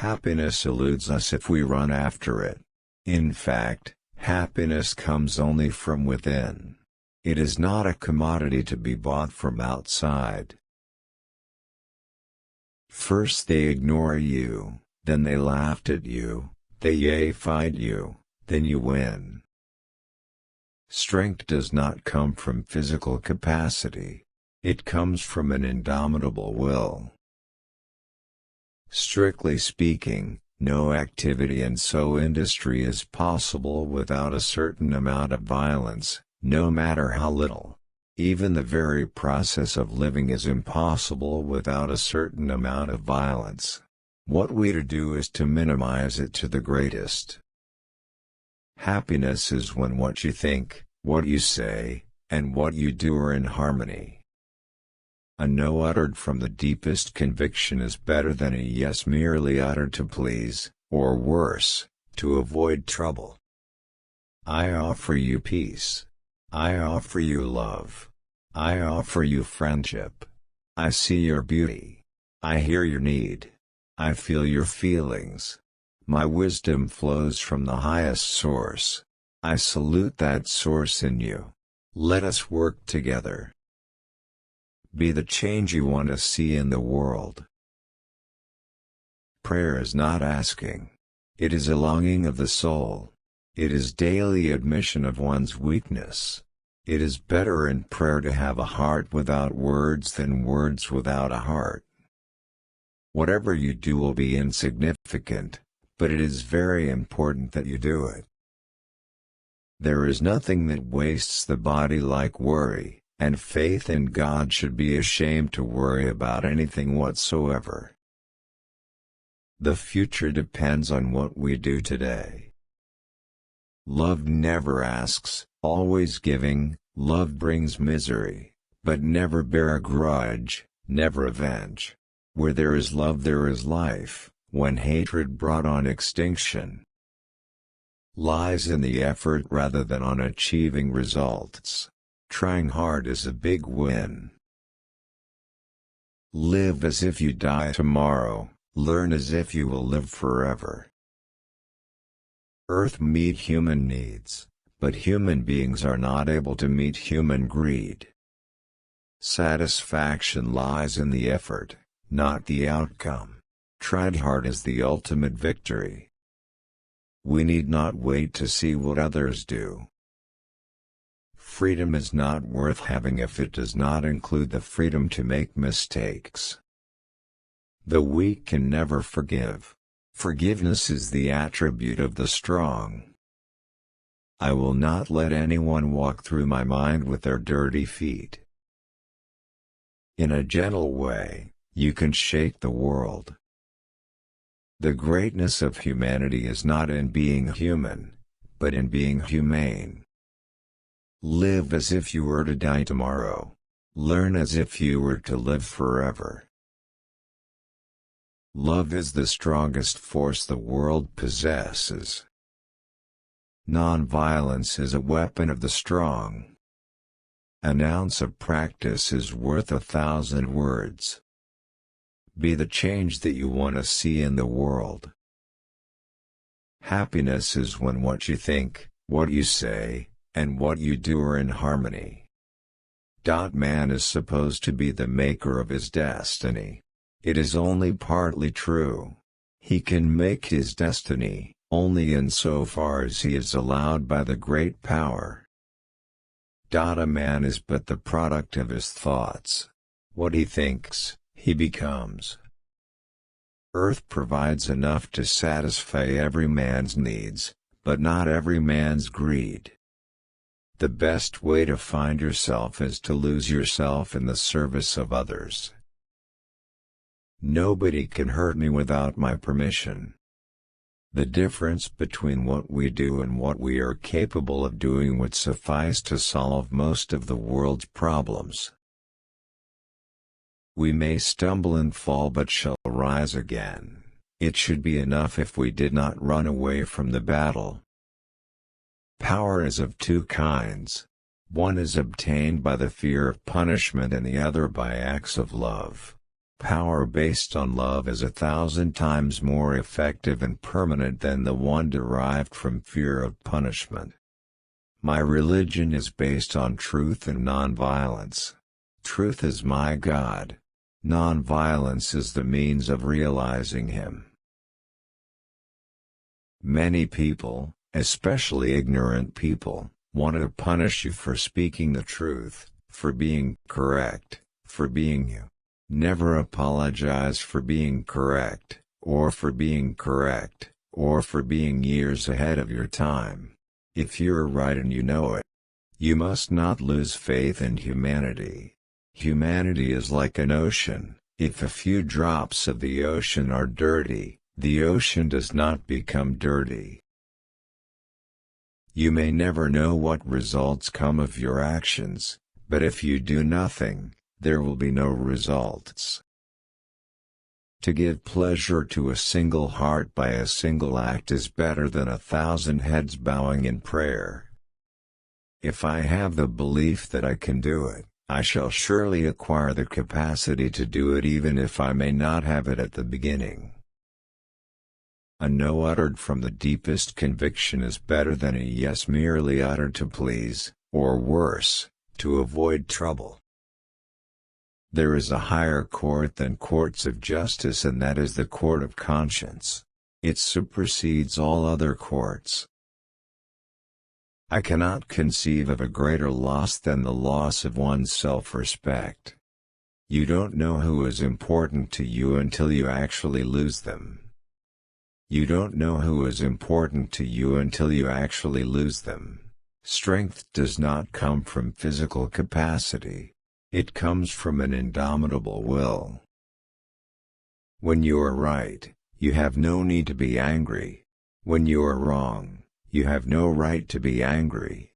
Happiness eludes us if we run after it. In fact, happiness comes only from within. It is not a commodity to be bought from outside. First they ignore you, then they laughed at you, they yay-fied you, then you win. Strength does not come from physical capacity. It comes from an indomitable will. Strictly speaking, no activity and so industry is possible without a certain amount of violence, no matter how little. Even the very process of living is impossible without a certain amount of violence. What we do is to minimize it to the greatest. Happiness is when what you think, what you say, and what you do are in harmony. A no uttered from the deepest conviction is better than a yes merely uttered to please, or worse, to avoid trouble. I offer you peace. I offer you love. I offer you friendship. I see your beauty. I hear your need. I feel your feelings. My wisdom flows from the highest source. I salute that source in you. Let us work together. Be the change you want to see in the world. Prayer is not asking. It is a longing of the soul. It is daily admission of one's weakness. It is better in prayer to have a heart without words than words without a heart. Whatever you do will be insignificant, but it is very important that you do it. There is nothing that wastes the body like worry. And faith in God should be ashamed to worry about anything whatsoever. The future depends on what we do today. Love never asks, always giving. Love brings misery, but never bear a grudge, never avenge. Where there is love there is life, when hatred brought on extinction. Lies in the effort rather than on achieving results. Trying hard is a big win. Live as if you die tomorrow, learn as if you will live forever. Earth meet human needs, but human beings are not able to meet human greed. Satisfaction lies in the effort, not the outcome. Tried hard is the ultimate victory. We need not wait to see what others do. Freedom is not worth having if it does not include the freedom to make mistakes. The weak can never forgive. Forgiveness is the attribute of the strong. I will not let anyone walk through my mind with their dirty feet. In a gentle way, you can shake the world. The greatness of humanity is not in being human, but in being humane. Live as if you were to die tomorrow. Learn as if you were to live forever. Love is the strongest force the world possesses. Non-violence is a weapon of the strong. An ounce of practice is worth 1,000 words. Be the change that you want to see in the world. Happiness is when what you think, what you say, and what you do are in harmony. Man is supposed to be the maker of his destiny. It is only partly true. He can make his destiny, only insofar as he is allowed by the great power. A man is but the product of his thoughts. What he thinks, he becomes. Earth provides enough to satisfy every man's needs, but not every man's greed. The best way to find yourself is to lose yourself in the service of others. Nobody can hurt me without my permission. The difference between what we do and what we are capable of doing would suffice to solve most of the world's problems. We may stumble and fall but shall rise again. It should be enough if we did not run away from the battle. Power is of two kinds. One is obtained by the fear of punishment and the other by acts of love. Power based on love is 1,000 times more effective and permanent than the one derived from fear of punishment. My religion is based on truth and nonviolence. Truth is my God. Nonviolence is the means of realizing Him. Many people, especially ignorant people, want to punish you for speaking the truth, for being correct, for being you. Never apologize for being correct, or for being correct, or for being years ahead of your time. If you're right and you know it. You must not lose faith in humanity. Humanity is like an ocean. If a few drops of the ocean are dirty, the ocean does not become dirty. You may never know what results come of your actions, but if you do nothing, there will be no results. To give pleasure to a single heart by a single act is better than 1,000 heads bowing in prayer. If I have the belief that I can do it, I shall surely acquire the capacity to do it even if I may not have it at the beginning. A no uttered from the deepest conviction is better than a yes merely uttered to please, or worse, to avoid trouble. There is a higher court than courts of justice, and that is the court of conscience. It supersedes all other courts. I cannot conceive of a greater loss than the loss of one's self-respect. You don't know who is important to you until you actually lose them. You don't know who is important to you until you actually lose them. Strength does not come from physical capacity. It comes from an indomitable will. When you are right, you have no need to be angry. When you are wrong, you have no right to be angry.